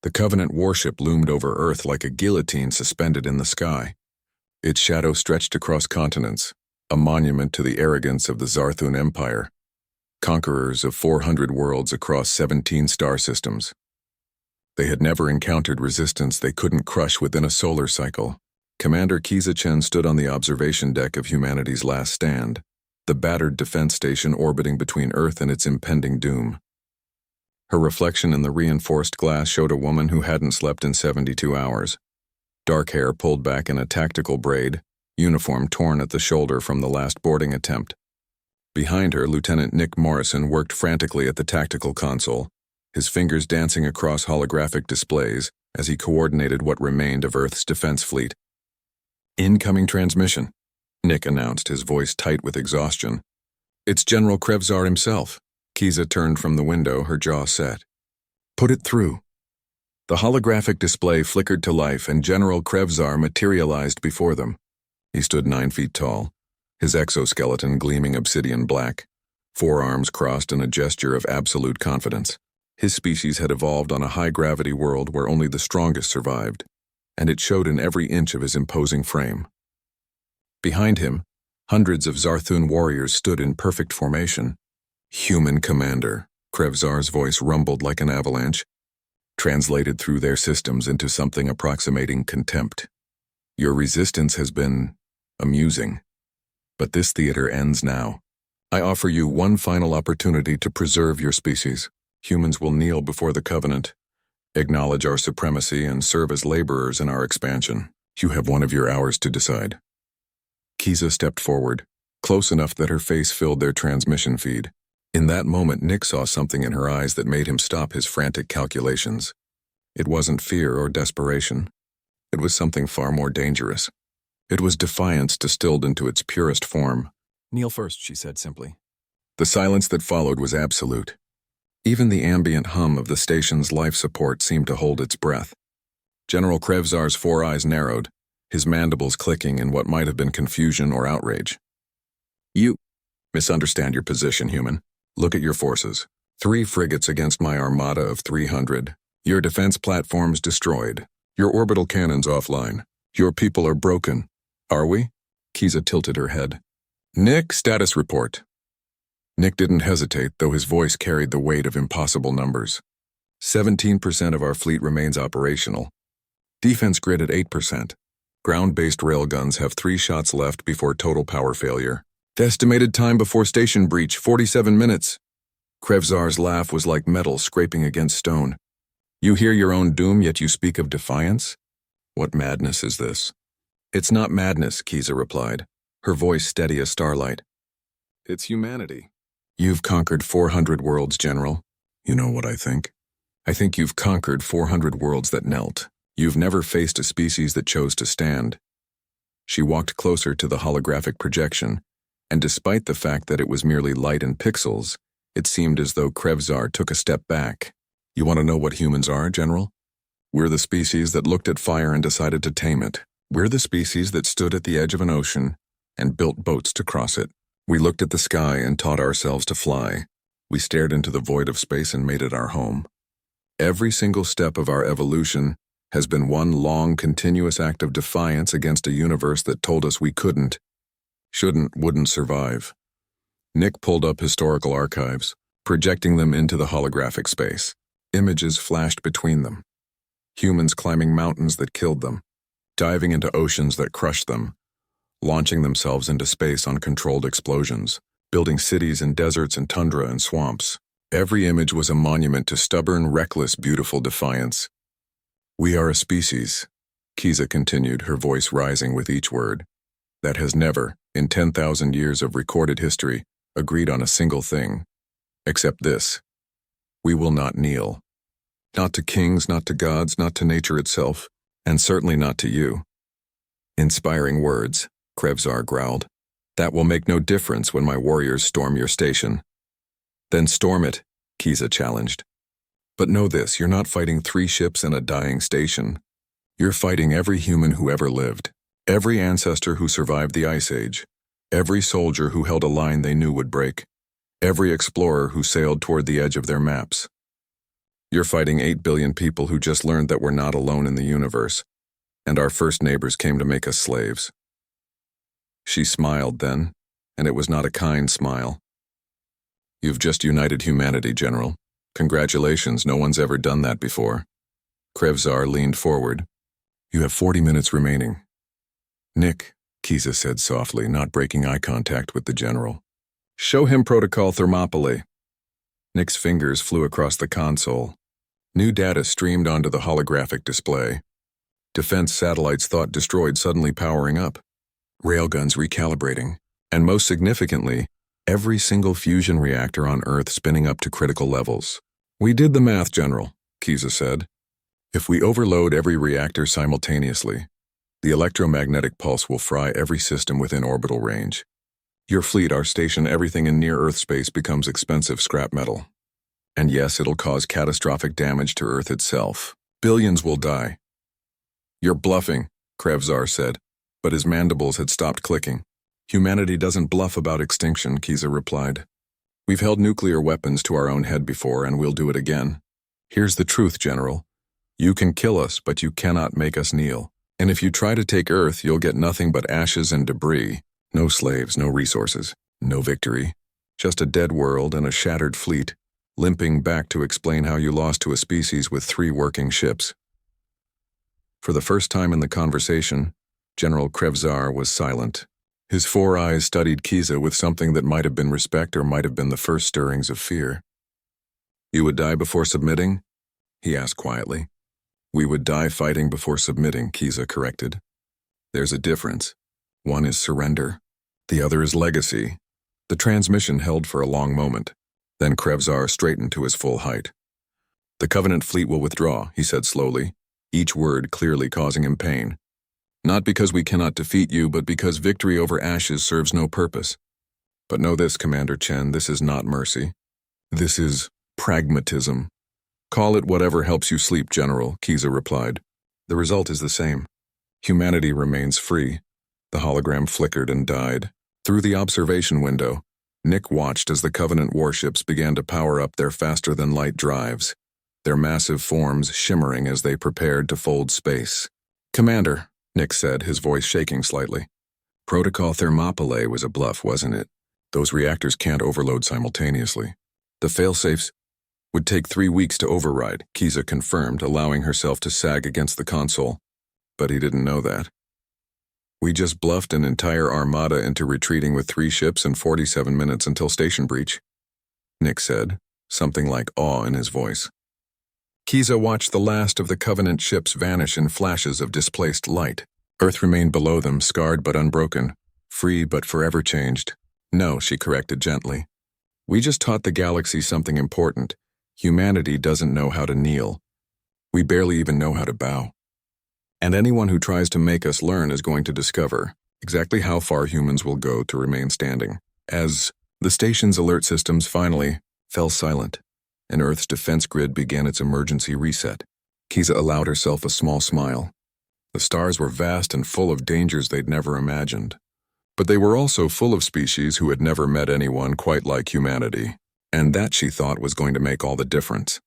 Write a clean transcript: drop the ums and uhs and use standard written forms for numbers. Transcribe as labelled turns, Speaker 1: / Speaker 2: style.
Speaker 1: The Covenant warship loomed over Earth like a guillotine suspended in the sky. Its shadow stretched across continents, a monument to the arrogance of the Zarthun Empire, conquerors of 400 worlds across 17 star systems. They had never encountered resistance they couldn't crush within a solar cycle. Commander Kiza Chen stood on the observation deck of humanity's last stand, the battered defense station orbiting between Earth and its impending doom. Her reflection in the reinforced glass showed a woman who hadn't slept in 72 hours. Dark hair pulled back in a tactical braid, uniform torn at the shoulder from the last boarding attempt. Behind her, Lieutenant Nick Morrison worked frantically at the tactical console, his fingers dancing across holographic displays as he coordinated what remained of Earth's defense fleet. "Incoming transmission," Nick announced, his voice tight with exhaustion. "It's General Krevzar himself." Kiza turned from the window, her jaw set. "Put it through." The holographic display flickered to life and General Krevzar materialized before them. He stood 9 feet tall, his exoskeleton gleaming obsidian black, forearms crossed in a gesture of absolute confidence. His species had evolved on a high-gravity world where only the strongest survived, and it showed in every inch of his imposing frame. Behind him, hundreds of Zarthun warriors stood in perfect formation. "Human commander," Krevzar's voice rumbled like an avalanche, translated through their systems into something approximating contempt. "Your resistance has been amusing, but this theater ends now. I offer you one final opportunity to preserve your species. Humans will kneel before the Covenant, acknowledge our supremacy, and serve as laborers in our expansion. You have one of your hours to decide." Kiza stepped forward, close enough that her face filled their transmission feed. In that moment, Nick saw something in her eyes that made him stop his frantic calculations. It wasn't fear or desperation. It was something far more dangerous. It was defiance distilled into its purest form.
Speaker 2: "Kneel first," she said simply.
Speaker 1: The silence that followed was absolute. Even the ambient hum of the station's life support seemed to hold its breath. General Krevzar's four eyes narrowed, his mandibles clicking in what might have been confusion or outrage. "You misunderstand your position, human. Look at your forces. 3 frigates against my armada of 300. Your defense platforms destroyed. Your orbital cannons offline. Your people are broken. Are we?" Kiza tilted her head. "Nick, status report." Nick didn't hesitate, though his voice carried the weight of impossible numbers. 17% of our fleet remains operational. Defense grid at 8%. Ground-based railguns have 3 shots left before total power failure. Estimated time before station breach, 47 minutes. Krevzar's laugh was like metal scraping against stone. "You hear your own doom, yet you speak of defiance? What madness is this?" "It's not madness," Kiza replied, her voice steady as starlight. "It's humanity. You've conquered 400 worlds, General. You know what I think? I think you've conquered 400 worlds that knelt. You've never faced a species that chose to stand." She walked closer to the holographic projection, and despite the fact that it was merely light and pixels, it seemed as though Krevzar took a step back. "You want to know what humans are, General? We're the species that looked at fire and decided to tame it. We're the species that stood at the edge of an ocean and built boats to cross it. We looked at the sky and taught ourselves to fly. We stared into the void of space and made it our home. Every single step of our evolution has been one long, continuous act of defiance against a universe that told us we couldn't, shouldn't, wouldn't survive." Nick pulled up historical archives, projecting them into the holographic space. Images flashed between them. Humans climbing mountains that killed them, diving into oceans that crushed them, launching themselves into space on controlled explosions, building cities in deserts and tundra and swamps. Every image was a monument to stubborn, reckless, beautiful defiance. "We are a species," Kiza continued, her voice rising with each word, "that has never, in 10,000 years of recorded history, agreed on a single thing. Except this. We will not kneel. Not to kings, not to gods, not to nature itself, and certainly not to you." "Inspiring words," Krevzar growled. "That will make no difference when my warriors storm your station." "Then storm it," Kiza challenged. "But know this, you're not fighting 3 ships and a dying station. You're fighting every human who ever lived, every ancestor who survived the Ice Age, every soldier who held a line they knew would break, every explorer who sailed toward the edge of their maps. You're fighting 8 billion people who just learned that we're not alone in the universe, and our first neighbors came to make us slaves." She smiled then, and it was not a kind smile. "You've just united humanity, General. Congratulations, no one's ever done that before." Krevzar leaned forward. "You have 40 minutes remaining." "Nick," Kiza said softly, not breaking eye contact with the general. "Show him Protocol Thermopylae." Nick's fingers flew across the console. New data streamed onto the holographic display. Defense satellites thought destroyed suddenly powering up. Railguns recalibrating. And most significantly, every single fusion reactor on Earth spinning up to critical levels. "We did the math, General," Kiza said. "If we overload every reactor simultaneously, the electromagnetic pulse will fry every system within orbital range. Your fleet, our station, everything in near-Earth space becomes expensive scrap metal. And yes, it'll cause catastrophic damage to Earth itself. Billions will die." "You're bluffing," Krevzar said, but his mandibles had stopped clicking. "Humanity doesn't bluff about extinction," Kiza replied. "We've held nuclear weapons to our own head before, and we'll do it again. Here's the truth, General. You can kill us, but you cannot make us kneel. And if you try to take Earth, you'll get nothing but ashes and debris. No slaves, no resources, no victory. Just a dead world and a shattered fleet, limping back to explain how you lost to a species with 3 working ships." For the first time in the conversation, General Krevzar was silent. His 4 eyes studied Kiza with something that might have been respect or might have been the first stirrings of fear. "You would die before submitting?" he asked quietly. "We would die fighting before submitting," Kiza corrected. "There's a difference. One is surrender. The other is legacy." The transmission held for a long moment. Then Krevzar straightened to his full height. "The Covenant fleet will withdraw," he said slowly, each word clearly causing him pain. "Not because we cannot defeat you, but because victory over ashes serves no purpose. But know this, Commander Chen, this is not mercy. This is pragmatism. Call it whatever helps you sleep, General," Kiza replied. "The result is the same. Humanity remains free." The hologram flickered and died. Through the observation window, Nick watched as the Covenant warships began to power up their faster-than-light drives, their massive forms shimmering as they prepared to fold space. "Commander," Nick said, his voice shaking slightly. "Protocol Thermopylae was a bluff, wasn't it? Those reactors can't overload simultaneously. The failsafes would take 3 weeks to override," Kiza confirmed, allowing herself to sag against the console. But he didn't know that. "We just bluffed an entire armada into retreating with 3 ships and 47 minutes until station breach," Nick said, something like awe in his voice. Kiza watched the last of the Covenant ships vanish in flashes of displaced light. Earth remained below them, scarred but unbroken, free but forever changed. "No," she corrected gently. "We just taught the galaxy something important. Humanity doesn't know how to kneel. We barely even know how to bow. And anyone who tries to make us learn is going to discover exactly how far humans will go to remain standing." As the station's alert systems finally fell silent, and Earth's defense grid began its emergency reset, Kiza allowed herself a small smile. The stars were vast and full of dangers they'd never imagined. But they were also full of species who had never met anyone quite like humanity. And that, she thought, was going to make all the difference.